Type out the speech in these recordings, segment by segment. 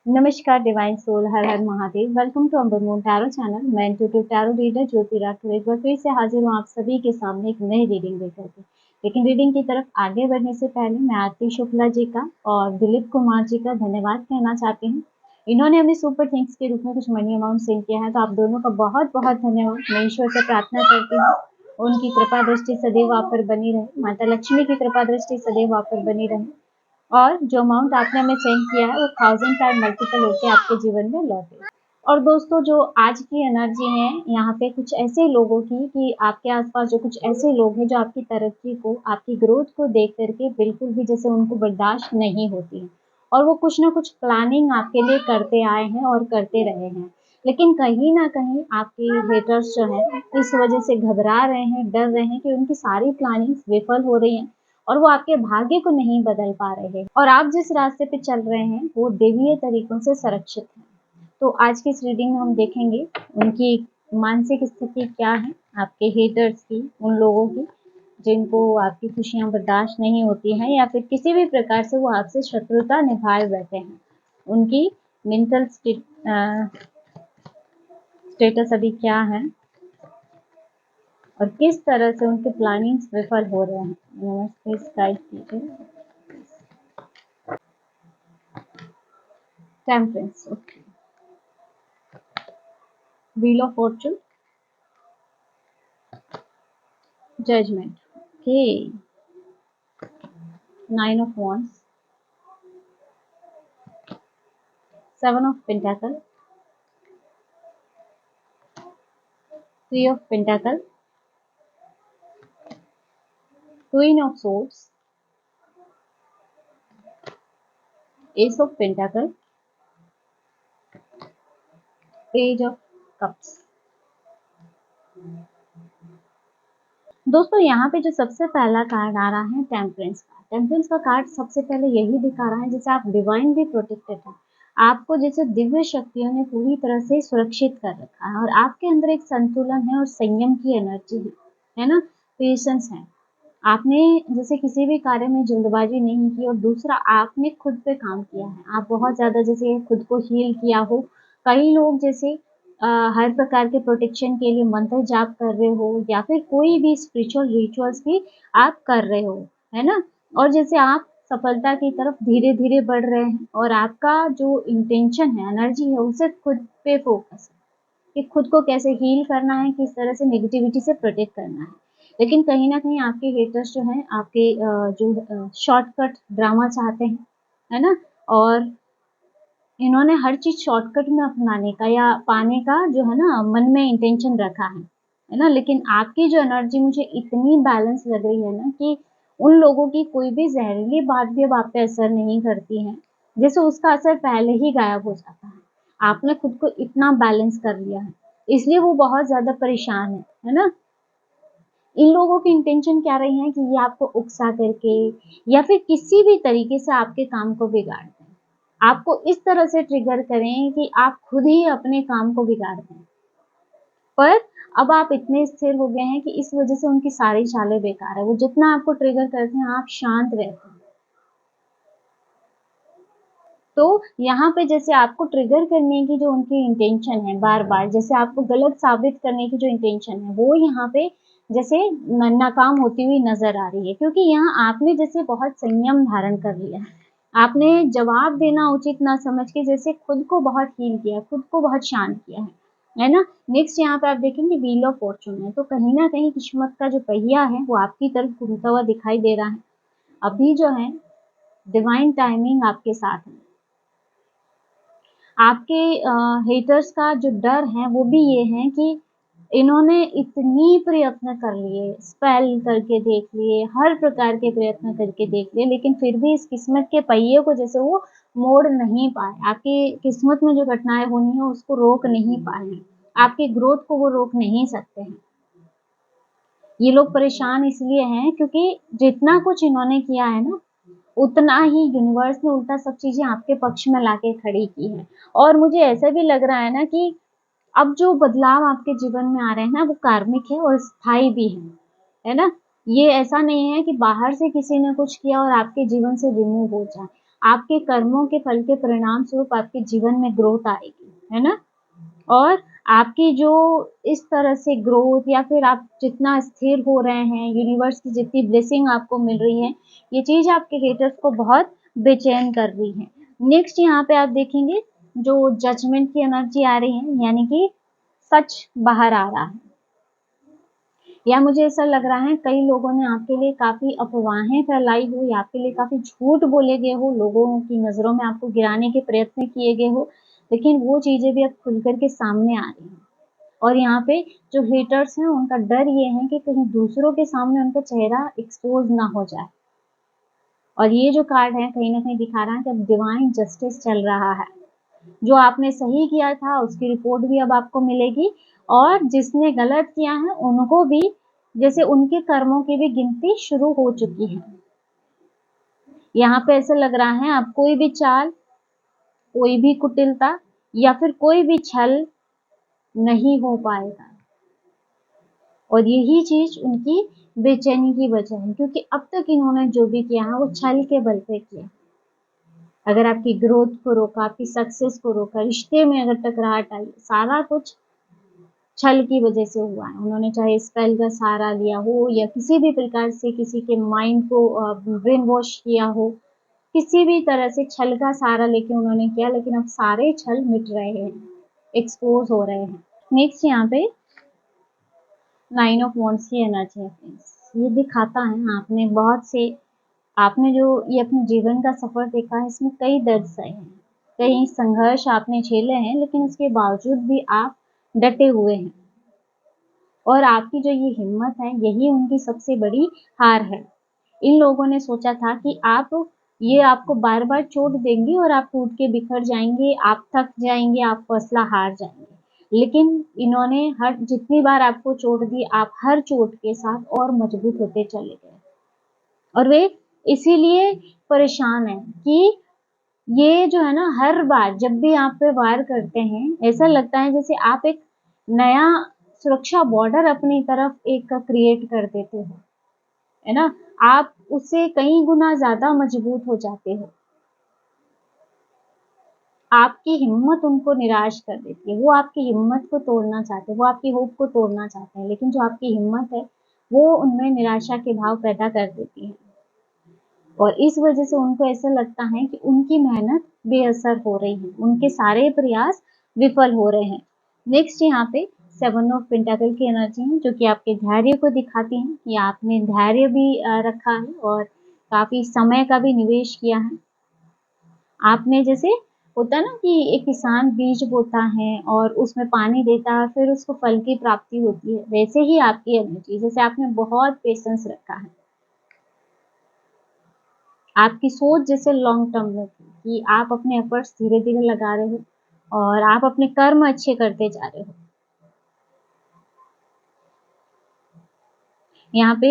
नमस्कार divine soul, हर हर Mahadev. Welcome to Amber Moon tarot channel. मैं intuitive tarot reader Jyoti Rathore एक बार फिर से हाजिर हूँ आप सभी के सामने एक नई रीडिंग लेकर के। लेकिन रीडिंग की तरफ आगे बढ़ने से पहले मैं आरती शुक्ला जी का और दिलीप कुमार जी का धन्यवाद कहना चाहती हूँ। इन्होंने हमें सुपर थिंग्स के रूप में कुछ मनी अमाउंट सेंड किया है, तो आप दोनों का बहुत बहुत धन्यवाद। मैं ईश्वर से प्रार्थना करती हूँ उनकी कृपा दृष्टि सदैव आप पर बनी रहे, माता लक्ष्मी की कृपा दृष्टि सदैव आप पर बनी रहे और जो अमाउंट आपने हमें सेंड किया है वो 1000 टाइम मल्टीपल होकर आपके जीवन में लौटे। और दोस्तों, जो आज की एनर्जी है यहाँ पे कुछ ऐसे लोगों की कि आपके आसपास जो कुछ ऐसे लोग हैं जो आपकी तरक्की को, आपकी ग्रोथ को देख करके बिल्कुल भी जैसे उनको बर्दाश्त नहीं होती है और वो कुछ ना कुछ प्लानिंग आपके लिए करते आए हैं और करते रहे हैं। लेकिन कहीं ना कहीं आपके हेटर्स जो हैं इस वजह से घबरा रहे हैं, डर रहे हैं कि उनकी सारी प्लानिंग विफल हो रही हैं और वो आपके भाग्य को नहीं बदल पा रहे हैं और आप जिस रास्ते पे चल रहे हैं वो देवीय तरीकों से संरक्षित है। तो आज की इस रीडिंग में हम देखेंगे उनकी मानसिक स्थिति क्या है, आपके हेटर्स की, उन लोगों की जिनको आपकी खुशियां बर्दाश्त नहीं होती हैं या फिर किसी भी प्रकार से वो आपसे शत्रुता निभाए बैठे हैं। उनकी मेंटल स्टेटस अभी क्या है और किस तरह से उनके प्लानिंग्स विफल हो रहे हैं। नमस्ते, गाइड कीजिए। Temperance, okay. Wheel of fortune, judgment, okay. 9 of wands, 7 of pentacle, 3 of pentacle, queen of swords, ace of pentacle, page of cups। दोस्तों, यहाँ पे जो सबसे पहला कार्ड आ रहा है टेम्परेंस का। टेम्परेंस का कार्ड सबसे पहले यही दिखा रहा है जैसे आप डिवाइनली प्रोटेक्टेड हैं, आपको जैसे दिव्य शक्तियों ने पूरी तरह से सुरक्षित कर रखा है और आपके अंदर एक संतुलन है और संयम की एनर्जी है ना, पेशेंस है। आपने जैसे किसी भी कार्य में जल्दबाजी नहीं की और दूसरा आपने खुद पे काम किया है। आप बहुत ज़्यादा जैसे खुद को हील किया हो। कई लोग जैसे हर प्रकार के प्रोटेक्शन के लिए मंत्र जाप कर रहे हो या फिर कोई भी स्पिरिचुअल रिचुअल्स भी आप कर रहे हो, है ना? और जैसे आप सफलता की तरफ धीरे-धीरे बढ़ रहे हैं और आपका जो इंटेंशन है, एनर्जी है, उसे खुद पे फोकस है कि खुद को कैसे हील करना है, किस तरह से नेगेटिविटी से प्रोटेक्ट करना है। लेकिन कहीं न कहीं आपके हेटर्स जो हैं आपके जो शॉर्टकट ड्रामा चाहते हैं, है ना? और इन्होंने हर चीज़ शॉर्टकट में अपनाने का या पाने का जो है ना मन में इंटेंशन रखा है ना? लेकिन आपकी जो एनर्जी मुझे इतनी बैलेंस लग रही है ना कि उन लोगों की कोई भी ज़हरीली बात भी अब आप पे असर नहीं करती है, जैसे उसका असर पहले ही गायब हो जाता है। आपने खुद को इतना बैलेंस कर लिया है, इसलिए वो बहुत ज़्यादा परेशान है ना? इन लोगों की इंटेंशन क्या रही है कि ये आपको उकसा करके या फिर किसी भी तरीके से आपके काम को बिगाड़ दें। आपको इस तरह से ट्रिगर करें कि आप खुद ही अपने काम को बिगाड़ दें। पर अब आप इतने स्थिर हो गए हैं कि इस वजह से उनकी सारी चालें बेकार है। वो जितना आपको ट्रिगर करते हैं, आप शांत रहते हैं। तो यहाँ पे जैसे आपको ट्रिगर करने की जो उनकी इंटेंशन है बार-बार, जैसे आपको गलत साबित करने की जो इंटेंशन है, वो यहाँ पे जैसे नाकाम होती हुई नज़र आ रही है क्योंकि यहाँ आपने जैसे बहुत संयम धारण कर लिया है। आपने जवाब देना उचित ना समझ के जैसे खुद को बहुत हील किया, खुद को बहुत शांत किया है ना? नेक्स्ट यहाँ पे आप देखेंगे व्हील ऑफ फॉर्च्यून है, तो कहीं न कहीं किस्मत का जो पहिया है, वो आपकी तरफ घूमता हुआ दिखाई दे रहा है। अभी जो है डिवाइन टाइमिंग आपके साथ है। आपके हेटर्स का जो डर है वो भी ये है कि इन्होंने इतनी प्रयत्न कर लिए, स्पेल करके देख लिए, हर प्रकार के प्रयत्न करके देख लिए, लेकिन फिर भी इस किस्मत के पहिए को जैसे वो मोड़ नहीं पाए। आपकी किस्मत में जो घटनाएँ होनी है उसको रोक नहीं पाए हैं। आपकी ग्रोथ को वो रोक नहीं सकते हैं। ये लोग परेशान इसलिए हैं क्योंकि जितना कुछ इन्होंने किया है ना, उतना ही यूनिवर्स ने उल्टा सब चीज़ें आपके पक्ष में लाके खड़ी की हैं। और मुझे ऐसा भी लग रहा है ना कि अब जो बदलाव आपके जीवन में आ रहे हैं ना, वो कार्मिक है और स्थायी भी है ना? ये ऐसा नहीं है कि बाहर से किसी ने कुछ किया और आपके जीवन से रिमूव हो जाए। आपके कर्मों के फल के परिणाम स्वरूप आपके जीवन में ग्रोथ आएगी, है ना? और आपकी जो इस तरह से ग्रोथ या फिर आप जितना स्थिर हो रहे हैं, यूनिवर्स की जितनी ब्लेसिंग आपको मिल रही है, ये चीज़ आपके हेटर्स को बहुत बेचैन कर रही है। नेक्स्ट यहाँ पे आप देखेंगे जो जजमेंट की एनर्जी आ रही है, यानी कि सच बाहर आ रहा है, या मुझे ऐसा लग रहा है कई लोगों ने आपके लिए काफ़ी अफवाहें फैलाई हो या आपके लिए काफ़ी झूठ बोले गए हो, लोगों की नज़रों में आपको गिराने के प्रयत्न किए गए हो, लेकिन वो चीज़ें भी अब खुल कर के सामने आ रही हैं। और यहाँ पे जो हेटर्स हैं उनका डर ये है कि कहीं दूसरों के सामने उनका चेहरा एक्सपोज़ ना हो जाए। और ये जो कार्ड है कहीं न कहीं दिखा रहा है कि अब डिवाइन जस्टिस चल रहा है। जो आपने सही किया था उसकी रिपोर्ट भी अब आपको मिलेगी, और जिसने गलत किया है उनको भी, जैसे उनके कर्मों की भी गिनती शुरू हो चुकी है। यहाँ पे ऐसा लग रहा है अब कोई भी चाल, कोई भी कुटिलता या फिर कोई भी छल नहीं हो पाएगा। और यही चीज उनकी बेचैनी की वजह है, क्योंकि अब तक इन्होंने जो भी किया है वो छल के बल पे किया। अगर आपकी ग्रोथ को रोका, आपकी सक्सेस को रोका, रिश्ते में अगर टकराहट आई, सारा कुछ छल की वजह से हुआ है। उन्होंने चाहे स्पेल का सहारा लिया हो या किसी भी प्रकार से किसी के माइंड को ब्रेन वॉश किया हो, किसी भी तरह से छल का सहारा लेके उन्होंने किया, लेकिन अब सारे छल मिट रहे हैं, एक्सपोज हो रहे हैं। नेक्स्ट यहाँ पे 9 ऑफ वॉन्ड्स की एनर्जी है फ्रेंड्स। ये दिखाता है आपने जो ये अपने जीवन का सफर देखा है, इसमें कई दर्द सहे हैं, कई संघर्ष आपने झेले हैं, लेकिन उसके बावजूद भी आप डटे हुए हैं। और आपकी जो ये हिम्मत है, यही उनकी सबसे बड़ी हार है। इन लोगों ने सोचा था कि ये आपको बार-बार चोट देंगे और आप टूट के बिखर जाएँगे, आप थक जाएँगे, आप हौसला हार जाएँगे। लेकिन इन्होंने हर जितनी बार आपको चोट दी, आप हर चोट के साथ और मजबूत होते चले गए। और वे इसीलिए परेशान हैं कि ये जो है ना, हर बार जब भी आप पे वार करते हैं, ऐसा लगता है जैसे आप एक नया सुरक्षा बॉर्डर अपनी तरफ एक क्रिएट कर देते हो, है ना? आप उससे कई गुना ज़्यादा मजबूत हो जाते हो। आपकी हिम्मत उनको निराश कर देती है, वो आपकी हिम्मत को तोड़ना चाहते हैं, वो आपकी होप को तोड़ना चाहते हैं, लेकिन जो आपकी हिम्मत है, वो उनमें निराशा के भाव पैदा कर देती है। और इस वजह से उनको ऐसा लगता है कि उनकी मेहनत बेअसर हो रही है, उनके सारे प्रयास विफल हो रहे हैं। नेक्स्ट यहाँ पे 7 ऑफ पेंटाकल की एनर्जी है, जो कि आपके धैर्य को दिखाती है कि आपने धैर्य भी रखा है और काफ़ी समय का भी निवेश किया है। आपने जैसे होता है ना कि एक किसान बीज बोता है और उसमें पानी देता है, फिर उसको फल की प्राप्ति होती है, वैसे ही आपकी एनर्जी, जैसे आपने बहुत पेशेंस रखा है। आपकी सोच जैसे लॉन्ग टर्म में थी कि आप अपने एफर्ट्स धीरे-धीरे लगा रहे हो और आप अपने कर्म अच्छे करते जा रहे हो। यहाँ पे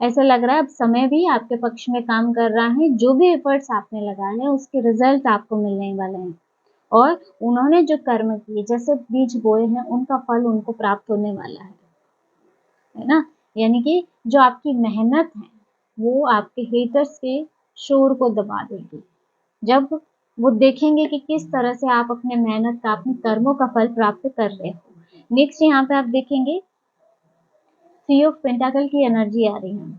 ऐसा लग रहा है अब समय भी आपके पक्ष में काम कर रहा है, जो भी एफर्ट्स आपने लगाए हैं उसके रिजल्ट आपको मिलने वाले हैं। और उन्होंने जो कर्म किए, जैसे बीज बोए हैं, उनका फल उनको प्राप्त होने वाला है ना? यानी कि जो आपकी मेहनत है, वो आपके हेटर्स के शोर को दबा देगी। जब वो देखेंगे कि किस तरह से आप अपने मेहनत का, अपने कर्मों का फल प्राप्त कर रहे हो। नेक्स्ट यहाँ पे आप देखेंगे 3 ऑफ पेंटाकल की एनर्जी आ रही है।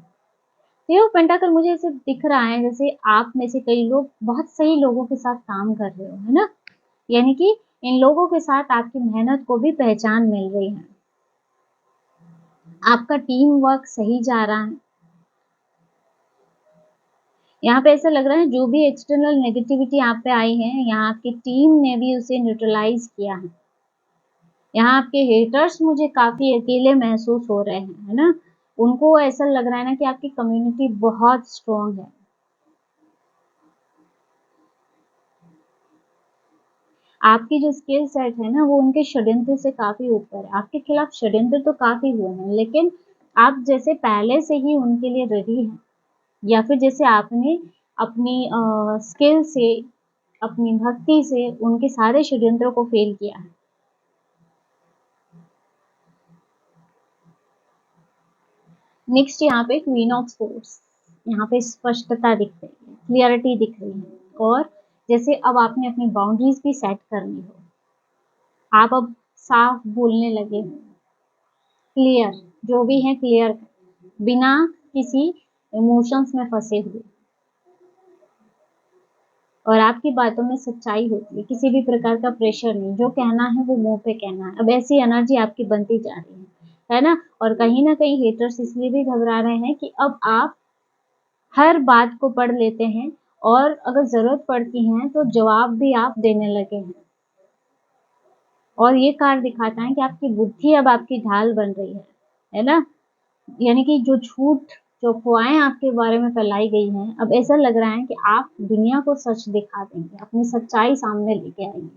3 ऑफ पेंटाकल मुझे ऐसे दिख रहा है जैसे आप में से कई लोग बहुत सही लोगों के साथ काम कर रहे हो, है ना? यानी कि इन लोगों के साथ आपकी मेहनत को भी पहचान मिल रही है। आपका टीम वर्क सही जा रहा है। यहाँ पे ऐसा लग रहा है जो भी एक्सटर्नल नेगेटिविटी आप पे आई है, यहाँ आपकी टीम ने भी उसे न्यूट्रलाइज़ किया है। यहाँ आपके हेटर्स मुझे काफ़ी अकेले महसूस हो रहे हैं, है ना? उनको ऐसा लग रहा है ना कि आपकी कम्युनिटी बहुत स्ट्रॉन्ग है। आपकी जो स्किल सेट है ना, वो उनके षड्यंत्र से काफ़ी ऊपर है। आपके खिलाफ षड्यंत्र तो काफ़ी हुए हैं, लेकिन आप जैसे पहले से ही उनके लिए रेडी हैं, या फिर जैसे आपने अपनी स्किल से, अपनी भक्ति से उनके सारे षड्यंत्रों को फ़ेल किया है। नेक्स्ट यहाँ पे क्वीन ऑफ सोर्ड्स, यहाँ पे स्पष्टता दिख रही है, क्लियरिटी दिख रही है। और जैसे अब आपने अपनी बाउंड्रीज भी सेट करनी हो, आप अब साफ बोलने लगे, क्लियर, जो भी है क्लियर, बिना किसी इमोशंस में फंसे हुए, और आपकी बातों में सच्चाई होती है, किसी भी प्रकार का प्रेशर नहीं, जो कहना है वो मुंह पे कहना है। अब ऐसी एनर्जी आपकी बनती जा रही है ना। और कहीं ना कहीं हेटर्स इसलिए भी घबरा रहे हैं कि अब आप हर बात को पढ़ लेते हैं और अगर जरूरत पड़ती है तो जवाब भी आप देने लगे हैं। और ये कार्ड दिखाता है कि आपकी बुद्धि अब आपकी ढाल बन रही है ना। यानी कि जो झूठ, जो अफवाहें आपके बारे में फैलाई गई हैं, अब ऐसा लग रहा है कि आप दुनिया को सच दिखा देंगे, अपनी सच्चाई सामने लेके आएंगे।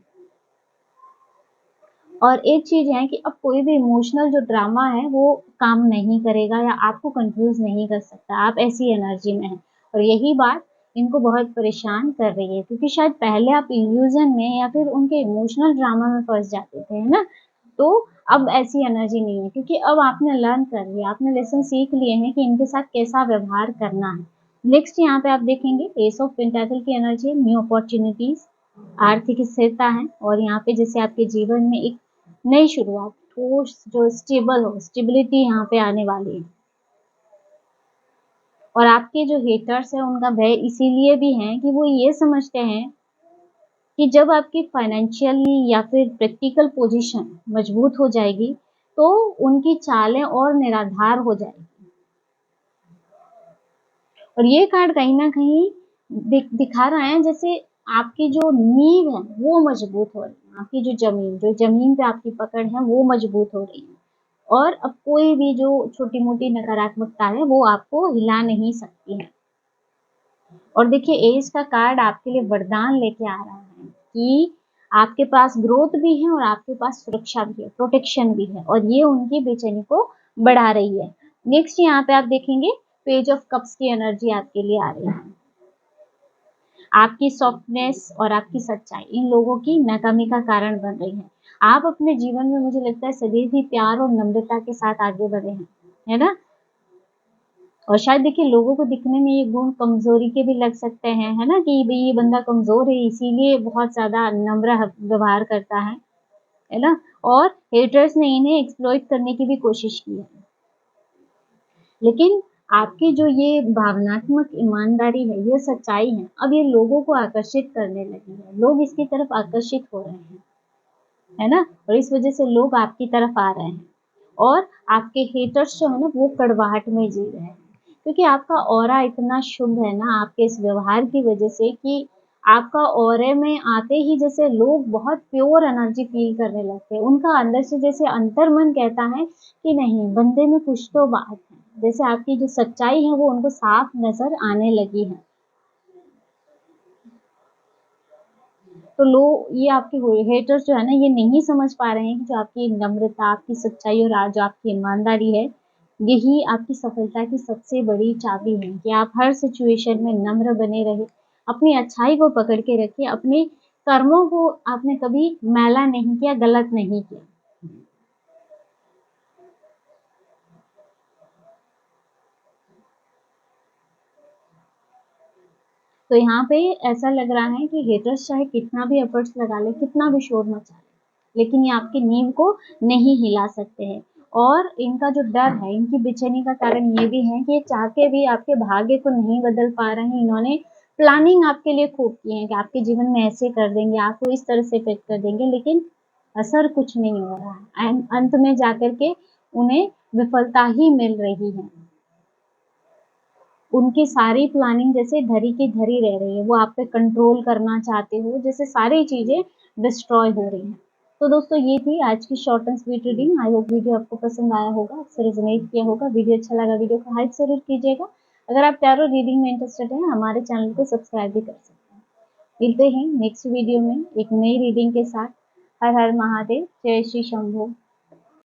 और एक चीज है कि अब कोई भी इमोशनल जो ड्रामा है वो काम नहीं करेगा या आपको कंफ्यूज नहीं कर सकता, आप ऐसी एनर्जी में हैं। और यही बात इनको बहुत परेशान कर रही है, क्योंकि शायद पहले आप इल्यूजन में या फिर उनके इमोशनल ड्रामा में फंस जाते थे, है ना। तो अब ऐसी एनर्जी नहीं है, क्योंकि अब आपने लर्न कर लिया, आपने लेसन सीख लिए हैं कि इनके साथ कैसा व्यवहार करना है। नेक्स्ट यहाँ पे आप देखेंगे एस ऑफ पेंटाकल की एनर्जी, न्यू अपॉर्चुनिटीज, आर्थिक स्थिरता है। और यहाँ पे जैसे आपके जीवन में एक नई शुरुआत, ठोस, जो स्टेबल हो, स्टेबिलिटी यहाँ पे आने वाली है। और आपके जो हेटर्स हैं उनका भय इसीलिए भी है कि वो ये समझते हैं कि जब आपकी फाइनेंशियली या फिर प्रैक्टिकल पोजीशन मजबूत हो जाएगी तो उनकी चालें और निराधार हो जाएगी। और ये कार्ड कहीं ना कहीं दिखा रहा है जैसे आपकी जो नींव है वो मजबूत हो रही है, आपकी जो जमीन पे आपकी पकड़ है वो मजबूत हो रही है। और अब कोई भी जो छोटी मोटी नकारात्मकता है वो आपको हिला नहीं सकती है। और देखिए एज का कार्ड आपके लिए वरदान लेके आ रहा है कि आपके पास ग्रोथ भी है और आपके पास सुरक्षा भी है, प्रोटेक्शन भी है, और ये उनकी बेचैनी को बढ़ा रही है। नेक्स्ट यहाँ पे आप देखेंगे पेज ऑफ कप्स की एनर्जी आपके लिए आ रही है। आपकी सॉफ्टनेस और आपकी सच्चाई इन लोगों की नाकामी का कारण बन रही है। आप अपने जीवन में मुझे लगता है सदैव ही प्यार और नम्रता के साथ आगे बढ़े हैं, है ना। और शायद देखिए लोगों को दिखने में ये गुण कमजोरी के भी लग सकते हैं, है ना, कि भाई ये बंदा कमजोर है इसीलिए बहुत ज्यादा नम्र व्यवहार करता है ना। और हेटर्स ने इन्हें एक्सप्लॉइट करने की भी कोशिश की है, लेकिन आपकी जो ये भावनात्मक ईमानदारी है, ये सच्चाई है, अब ये लोगों को आकर्षित करने लगी है, लोग इसकी तरफ आकर्षित हो रहे हैं, है ना। और इस वजह से लोग आपकी तरफ आ रहे हैं और आपके हेटर्स जो है ना वो कड़वाहट में जी रहे हैं, क्योंकि आपका ऑरा इतना शुभ है ना आपके इस व्यवहार की वजह से कि आपका ऑरे में आते ही जैसे लोग बहुत प्योर एनर्जी फील करने लगते हैं। उनका अंदर से जैसे अंतर्मन कहता है कि नहीं, बंदे में कुछ तो बात है, जैसे आपकी जो सच्चाई है वो उनको साफ नजर आने लगी है। तो लोग ये आपके हेटर्स जो है ना ये नहीं समझ पा रहे हैं कि जो आपकी नम्रता, आपकी सच्चाई और आज जो आपकी ईमानदारी है, यही आपकी सफलता की सबसे बड़ी चाबी है कि आप हर सिचुएशन में नम्र बने रहे, अपनी अच्छाई को पकड़ के रखिए, अपने कर्मों को आपने कभी मैला नहीं किया, गलत नहीं किया। तो यहाँ पे ऐसा लग रहा है कि हेटर्स चाहे कितना भी एफर्ट्स लगा ले, कितना भी शोर मचा ले, लेकिन ये आपकी नींव को नहीं हिला सकते हैं। और इनका जो डर है, इनकी बेचैनी का कारण ये भी है कि ये चाह के भी आपके भाग्य को नहीं बदल पा रहे हैं। इन्होंने प्लानिंग आपके लिए खूब की है कि आपके जीवन में ऐसे कर देंगे, आपको इस तरह से इफेक्ट कर देंगे, लेकिन असर कुछ नहीं हो रहा है। अंत में जाकर के उन्हें विफलता ही मिल रही है। उनकी सारी प्लानिंग जैसे धरी की धरी रह रही है, वो आप पे कंट्रोल करना चाहते हो, जैसे सारी चीजें डिस्ट्रॉय हो रही हैं। तो दोस्तों ये थी आज की short and sweet reading. I hope video आपको पसंद आया होगा, आपसे रेजोनेट किया होगा। वीडियो अच्छा लगा वीडियो को हाइप जरूर कीजिएगा। अगर आप टैरो रीडिंग में इंटरेस्टेड हैं हमारे चैनल को सब्सक्राइब भी कर सकते हैं। मिलते हैं नेक्स्ट वीडियो में एक नई रीडिंग के साथ। हर हर महादेव, जय श्री शंभू।